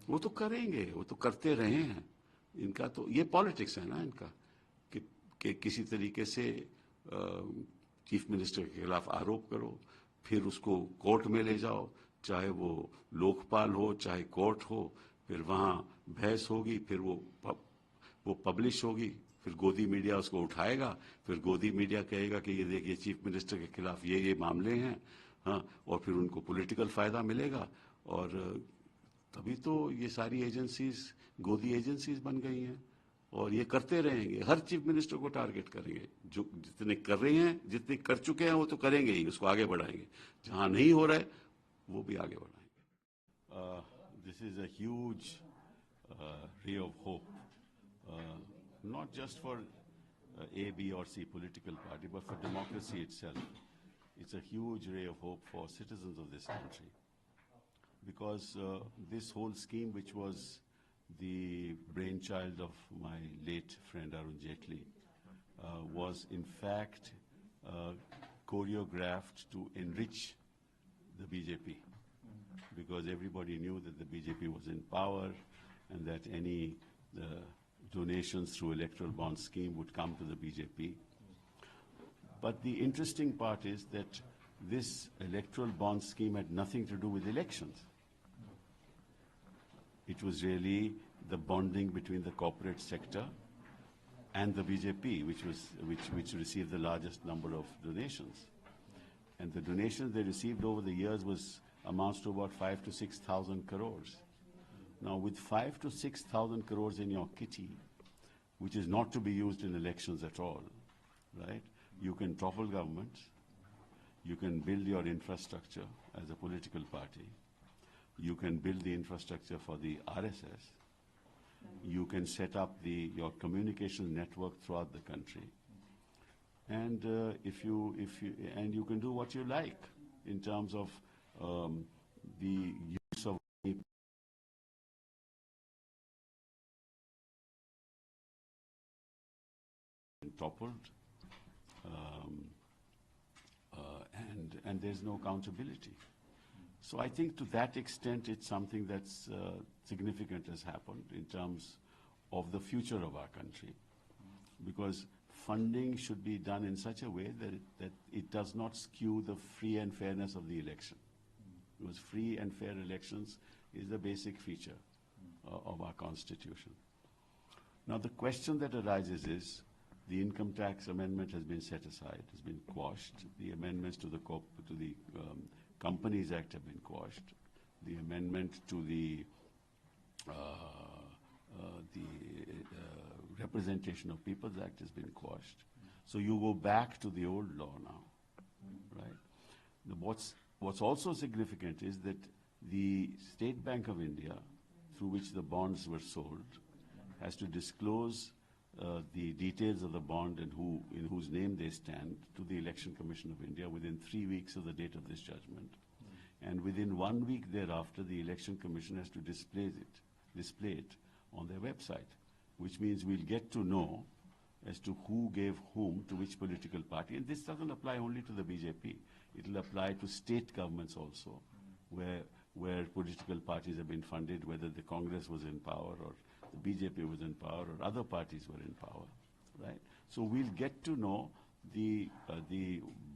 वो तो करेंगे, वो तो करते रहे हैं। इनका तो ये पॉलिटिक्स है ना इनका, कि किसी तरीके से चीफ मिनिस्टर के खिलाफ आरोप करो, फिर उसको कोर्ट में ले जाओ, चाहे वो लोकपाल हो चाहे कोर्ट हो, फिर वहाँ बहस होगी, फिर वो पब्लिश होगी, फिर गोदी मीडिया उसको उठाएगा, फिर गोदी मीडिया कहेगा कि ये देखिए चीफ मिनिस्टर के खिलाफ ये मामले हैं, हाँ, और फिर उनको पॉलिटिकल फायदा मिलेगा। और तभी तो ये सारी एजेंसीज गोदी एजेंसीज बन गई हैं, और ये करते रहेंगे, हर चीफ मिनिस्टर को टारगेट करेंगे। जो जितने कर रहे हैं, जितने कर चुके हैं, वो तो करेंगे ही, उसको आगे बढ़ाएंगे। जहां नहीं हो रहा है वो भी आगे बढ़ाएंगे। This is a huge ray of hope, not just for A, B or C political party, but for democracy itself. It's a huge ray of hope for citizens of this country, because this whole scheme, which was the brainchild of my late friend Arun Jaitley, was in fact choreographed to enrich the BJP, because everybody knew that the BJP was in power and that any donations through electoral bond scheme would come to the BJP. But the interesting part is that this electoral bond scheme had nothing to do with elections. It was really the bonding between the corporate sector and the BJP, which received the largest number of donations. And the donations they received over the years amounts to about 5,000 to 6,000 crores. Now, with 5,000 to 6,000 crores in your kitty, which is not to be used in elections at all, right? You can topple governments, you can build your infrastructure as a political party, you can build the infrastructure for the RSS, you can set up your communication network throughout the country, and and you can do what you like in terms of the use of toppled, and there's no accountability. So I think to that extent it's something that's significant has happened in terms of the future of our country, because funding should be done in such a way that it does not skew the free and fairness of the election, because free and fair elections is the basic feature of our constitution. Now the question that arises is, the income tax amendment has been set aside, has been quashed. The amendments to the Companies Act have been quashed. The amendment to the Representation of Peoples Act has been quashed. So you go back to the old law now, right? What's also significant is that the State Bank of India, through which the bonds were sold, has to disclose the details of the bond and in whose name they stand to the Election Commission of India within 3 weeks of the date of this judgment. And within 1 week thereafter, the Election Commission has to display it on their website, which means we'll get to know as to who gave whom to which political party. And this doesn't apply only to the BJP. It'll apply to state governments also, where political parties have been funded, whether the Congress was in power or the BJP was in power or other parties were in power, right? So we'll get to know the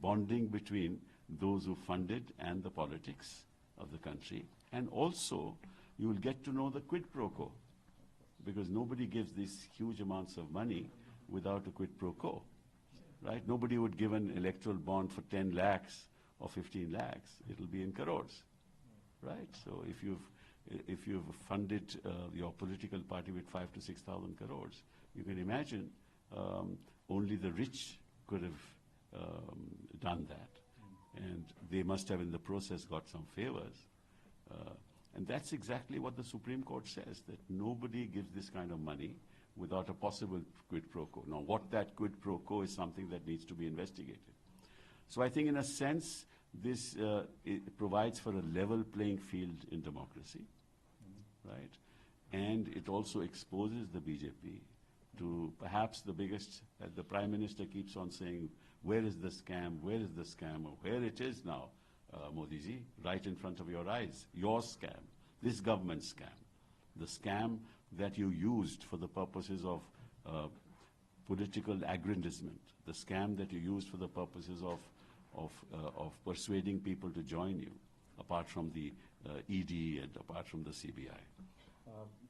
bonding between those who funded and the politics of the country. And also, you will get to know the quid pro quo, because nobody gives these huge amounts of money without a quid pro quo, right? Nobody would give an electoral bond for 10 lakhs or 15 lakhs. It'll be in crores, right? So if you've funded your political party with 5,000 to 6,000 crores, you can imagine only the rich could have done that. And they must have in the process got some favors. And that's exactly what the Supreme Court says, that nobody gives this kind of money without a possible quid pro quo. Now, what that quid pro quo is something that needs to be investigated. So I think in a sense, this it provides for a level playing field in democracy, right? And it also exposes the BJP to perhaps the biggest, the Prime Minister keeps on saying, where is the scam, where is the scam, or where it is now, Modi ji, right in front of your eyes, your scam, this government scam, The scam that you used for the purposes of political aggrandizement, the scam that you used for the purposes of persuading people to join you, apart from the ED and apart from the CBI.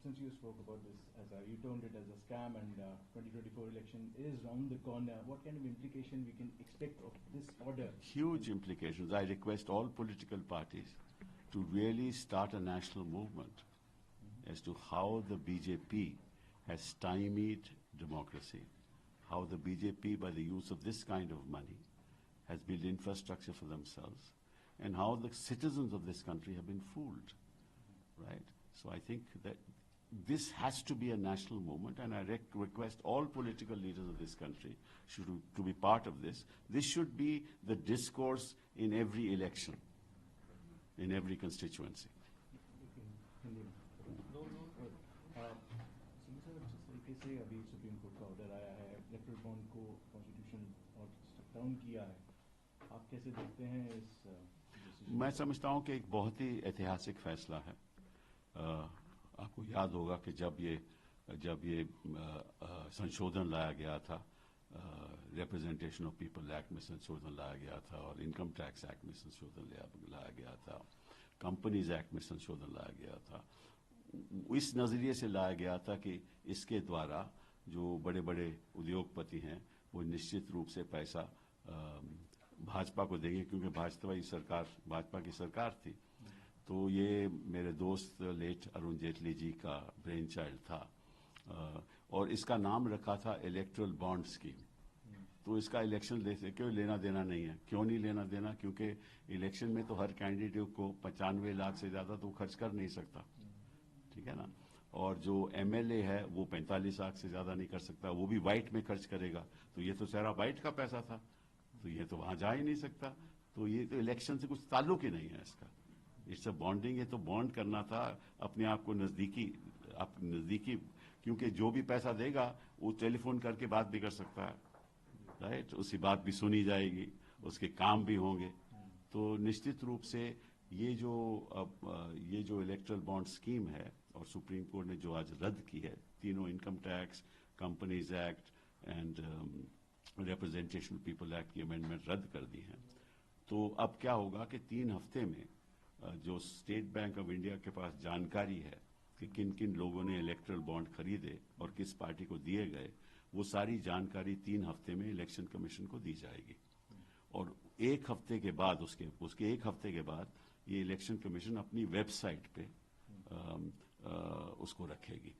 Since you spoke about this, you termed it as a scam, and 2024 election is round the corner, what kind of implication we can expect of this order? Huge implications. I request all political parties to really start a national movement as to how the BJP has stymied democracy, how the BJP, by the use of this kind of money, has built infrastructure for themselves, and how the citizens of this country have been fooled, right? So I think that this has to be a national movement, and I request all political leaders of this country to be part of this. This should be the discourse in every election, in every constituency. जिस तरीके से अभी supreme court का order आया है, electoral bond को constitution और step down किया है, आप कैसे देखते हैं इस? मैं समझता हूं कि एक बहुत ही ऐतिहासिक फैसला है। आपको याद होगा कि जब ये संशोधन लाया गया था, रिप्रेजेंटेशन ऑफ पीपल एक्ट में संशोधन लाया गया था, और इनकम टैक्स एक्ट में संशोधन लाया गया था, कंपनीज एक्ट में संशोधन लाया गया था। इस नजरिए से लाया गया था कि इसके द्वारा जो बड़े बड़े उद्योगपति हैं वो निश्चित रूप से पैसा भाजपा को देंगे, क्योंकि भाजपा की सरकार थी। तो ये मेरे दोस्त लेट अरुण जेटली जी का ब्रेन चाइल्ड था, और इसका नाम रखा था इलेक्टोरल बॉन्ड स्कीम। तो इसका इलेक्शन क्यों लेना देना नहीं है? क्यों नहीं लेना देना? क्योंकि इलेक्शन में तो हर कैंडिडेट को 95 लाख से ज्यादा तो खर्च कर नहीं सकता, ठीक है ना? और जो एमएलए है वो 45 लाख से ज्यादा नहीं कर सकता, वो भी वाइट में खर्च करेगा। तो ये तो सारा वाइट का पैसा था, तो ये तो वहां जा ही नहीं सकता। तो ये तो इलेक्शन से कुछ ताल्लुक ही नहीं है इसका। इट्स अ बॉन्डिंग, ये तो बॉन्ड करना था अपने आप को नजदीकी, क्योंकि जो भी पैसा देगा वो टेलीफोन करके बात भी कर सकता है, राइट? उसकी बात भी सुनी जाएगी, उसके काम भी होंगे। तो निश्चित रूप से ये जो इलेक्टोरल बॉन्ड स्कीम है, और सुप्रीम कोर्ट ने जो आज रद्द की है, तीनों income tax, companies act and representation people act की अमेंडमेंट रद्द कर दी है। तो अब क्या होगा कि 3 हफ्ते में जो स्टेट बैंक ऑफ इंडिया के पास जानकारी है कि किन किन लोगों ने इलेक्टोरल बॉन्ड खरीदे और किस पार्टी को दिए गए, वो सारी जानकारी 3 हफ्ते में इलेक्शन कमीशन को दी जाएगी। और उसके 1 हफ्ते के बाद ये इलेक्शन कमीशन अपनी वेबसाइट पे उसको रखेगी।